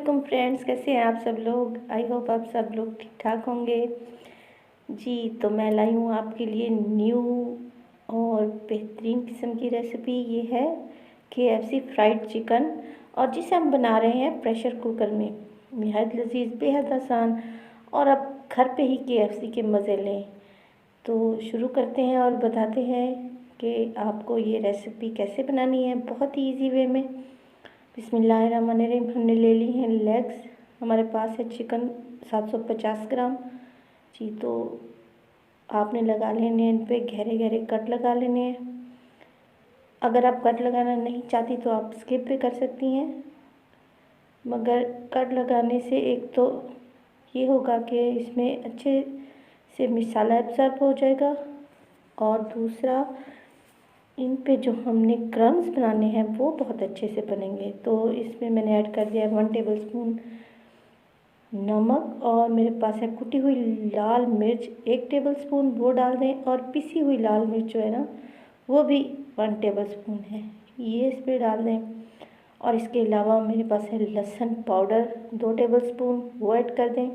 वालेकुम फ्रेंड्स, कैसे हैं आप सब लोग। आई होप आप सब लोग ठीक ठाक होंगे। जी तो मैं लाई हूँ आपके लिए न्यू और बेहतरीन किस्म की रेसिपी। ये है KFC फ्राइड चिकन, और जिसे हम बना रहे हैं प्रेशर कुकर में। बेहद लजीज, बेहद आसान, और अब घर पे ही KFC के मज़े लें। तो शुरू करते हैं और बताते हैं कि आपको ये रेसिपी कैसे बनानी है बहुत ही इजी वे में। बिस्मिल्लाहिर्रहमानिर्रहीम। हमने ले ली हैं लेग्स, हमारे पास है चिकन 750 ग्राम। जी तो आपने लगा लेने हैं, इन पे गहरे गहरे कट लगा लेने हैं। अगर आप कट लगाना नहीं चाहती तो आप स्किप भी कर सकती हैं, मगर कट लगाने से एक तो ये होगा कि इसमें अच्छे से मसाला एब्जॉर्ब हो जाएगा, और दूसरा इन पे जो हमने क्रम्स बनाने हैं वो बहुत अच्छे से बनेंगे। तो इसमें मैंने ऐड कर दिया है 1 टेबलस्पून नमक, और मेरे पास है कुटी हुई लाल मिर्च 1 टेबलस्पून, वो डाल दें। और पिसी हुई लाल मिर्च जो है ना, वो भी 1 टेबलस्पून है, ये इस पर डाल दें। और इसके अलावा मेरे पास है लहसुन पाउडर 2 टेबलस्पून, वो ऐड कर दें।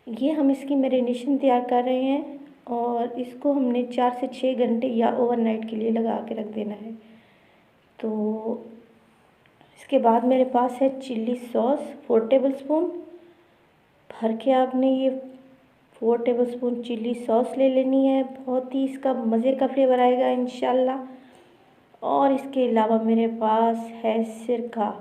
ये हम इसकी मैरिनेशन तैयार कर रहे हैं, और इसको हमने 4 से 6 घंटे या ओवरनाइट के लिए लगा के रख देना है। तो इसके बाद मेरे पास है चिल्ली सॉस 4 टेबलस्पून। भर के आपने ये 4 टेबलस्पून चिल्ली सॉस ले लेनी है, बहुत ही इसका मज़े का फ्लेवर आएगा इंशाल्लाह। और इसके अलावा मेरे पास है सिरका।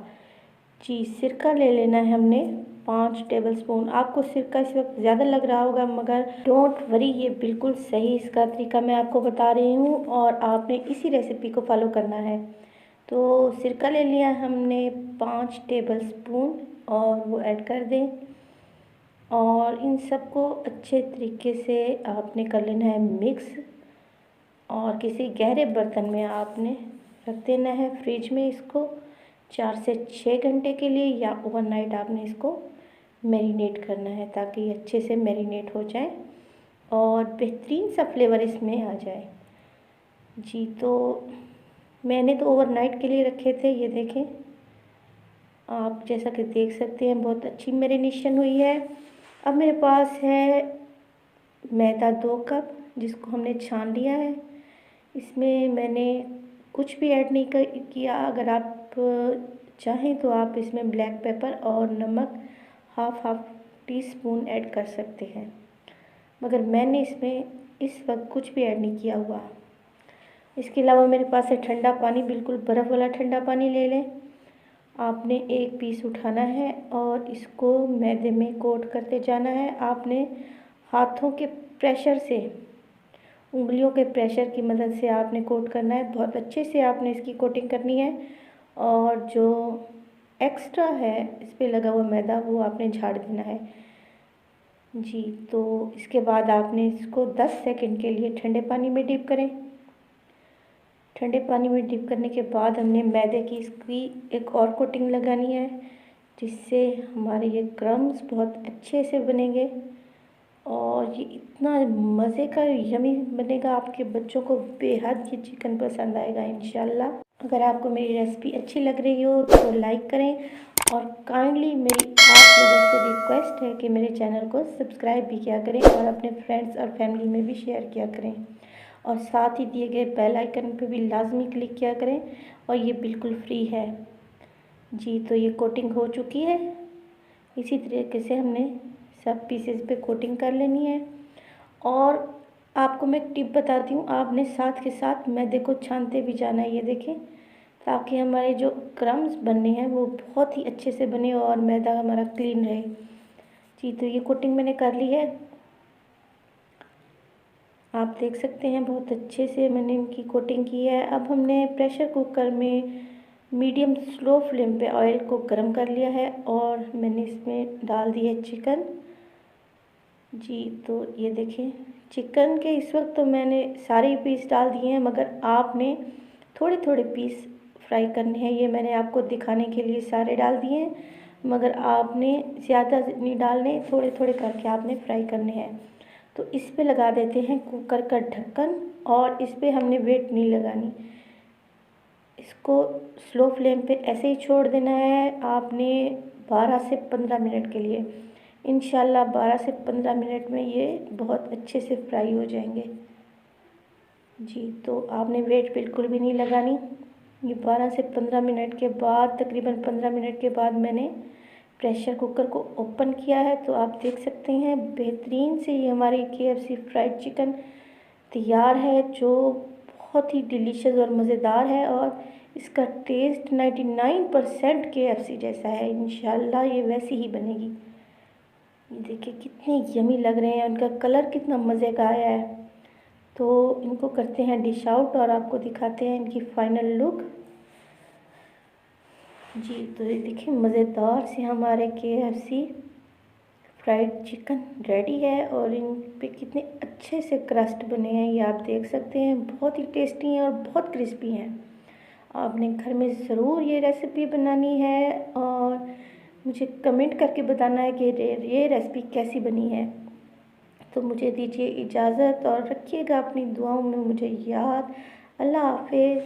जी सिरका ले लेना है हमने 5 टेबलस्पून। आपको सिरका इस वक्त ज़्यादा लग रहा होगा, मगर डोंट वरी, ये बिल्कुल सही इसका तरीका मैं आपको बता रही हूँ, और आपने इसी रेसिपी को फॉलो करना है। तो सिरका ले लिया हमने 5 टेबलस्पून, और वो ऐड कर दें। और इन सबको अच्छे तरीके से आपने कर लेना है मिक्स, और किसी गहरे बर्तन में आपने रख देना है फ्रिज में इसको 4 से 6 घंटे के लिए, या ओवरनाइट आपने इसको मैरिनेट करना है, ताकि अच्छे से मैरिनेट हो जाए और बेहतरीन सा फ्लेवर इसमें आ जाए। जी तो मैंने तो ओवरनाइट के लिए रखे थे, ये देखें आप, जैसा कि देख सकते हैं बहुत अच्छी मैरिनेशन हुई है। अब मेरे पास है मैदा 2 कप, जिसको हमने छान लिया है। इसमें मैंने कुछ भी ऐड नहीं किया। अगर आप चाहें तो आप इसमें ब्लैक पेपर और नमक हाफ टी स्पून ऐड कर सकते हैं, मगर मैंने इसमें इस वक्त कुछ भी ऐड नहीं किया हुआ। इसके अलावा मेरे पास है ठंडा पानी, बिल्कुल बर्फ़ वाला ठंडा पानी ले लें। आपने एक पीस उठाना है और इसको मैदे में कोट करते जाना है। आपने हाथों के प्रेशर से, उंगलियों के प्रेशर की मदद से आपने कोट करना है, बहुत अच्छे से आपने इसकी कोटिंग करनी है। और जो एक्स्ट्रा है इस पे लगा हुआ मैदा, वो आपने झाड़ देना है। जी तो इसके बाद आपने इसको 10 सेकंड के लिए ठंडे पानी में डिप करें। ठंडे पानी में डिप करने के बाद हमने मैदे की इसकी एक और कोटिंग लगानी है, जिससे हमारे ये क्रम्स बहुत अच्छे से बनेंगे, और ये इतना मज़े का यमी बनेगा, आपके बच्चों को बेहद ये चिकन पसंद आएगा इंशाल्लाह। अगर आपको मेरी रेसिपी अच्छी लग रही हो तो लाइक करें, और काइंडली मेरी आप लोगों से रिक्वेस्ट है कि मेरे चैनल को सब्सक्राइब भी किया करें, और अपने फ्रेंड्स और फैमिली में भी शेयर किया करें, और साथ ही दिए गए बेल आइकन पे भी लाजमी क्लिक किया करें, और ये बिल्कुल फ्री है। जी तो ये कोटिंग हो चुकी है। इसी तरीके से हमने सब पीसेस पे कोटिंग कर लेनी है। और आपको मैं एक टिप बताती हूँ, आपने साथ के साथ मैदे को छानते भी जाना है, ये देखें, ताकि हमारे जो क्रम्स बनने हैं वो बहुत ही अच्छे से बने और मैदा हमारा क्लीन रहे। जी तो ये कोटिंग मैंने कर ली है, आप देख सकते हैं बहुत अच्छे से मैंने इनकी कोटिंग की है। अब हमने प्रेशर कुकर में मीडियम स्लो फ्लेम पे ऑयल को गर्म कर लिया है, और मैंने इसमें डाल दी है चिकन। जी तो ये देखें, चिकन के इस वक्त तो मैंने सारे पीस डाल दिए हैं, मगर आपने थोड़े थोड़े पीस फ्राई करने हैं। ये मैंने आपको दिखाने के लिए सारे डाल दिए हैं, मगर आपने ज़्यादा नहीं डालने, थोड़े थोड़े करके आपने फ्राई करने हैं। तो इस पे लगा देते हैं कुकर का ढक्कन, और इस पे हमने वेट नहीं लगानी। इसको स्लो फ्लेम पे ऐसे ही छोड़ देना है आपने 12 से 15 मिनट के लिए। इंशाल्लाह 12 से 15 मिनट में ये बहुत अच्छे से फ्राई हो जाएंगे। जी, तो आपने वेट बिल्कुल भी नहीं लगानी। ये 12 से 15 मिनट के बाद, तकरीबन 15 मिनट के बाद मैंने प्रेशर कुकर को ओपन किया है, तो आप देख सकते हैं बेहतरीन से ये हमारी KFC फ्राइड चिकन तैयार है, जो बहुत ही डिलीशियस और मज़ेदार है और इसका टेस्ट 99% KFC जैसा है। इंशाल्लाह ये वैसी ही बनेगी। ये देखिए कितने यमी लग रहे हैं, उनका कलर कितना मज़े का आया है। तो इनको करते हैं डिश आउट और आपको दिखाते हैं इनकी फाइनल लुक। जी, तो ये देखिए मज़ेदार से हमारे KFC फ्राइड चिकन रेडी है और इन पे कितने अच्छे से क्रस्ट बने हैं, ये आप देख सकते हैं। बहुत ही टेस्टी हैं और बहुत क्रिस्पी हैं। आपने घर में ज़रूर ये रेसिपी बनानी है और मुझे कमेंट करके बताना है कि ये रेसिपी कैसी बनी है। तो मुझे दीजिए इजाज़त और रखिएगा अपनी दुआओं में मुझे याद। अल्लाह हाफ़िज़।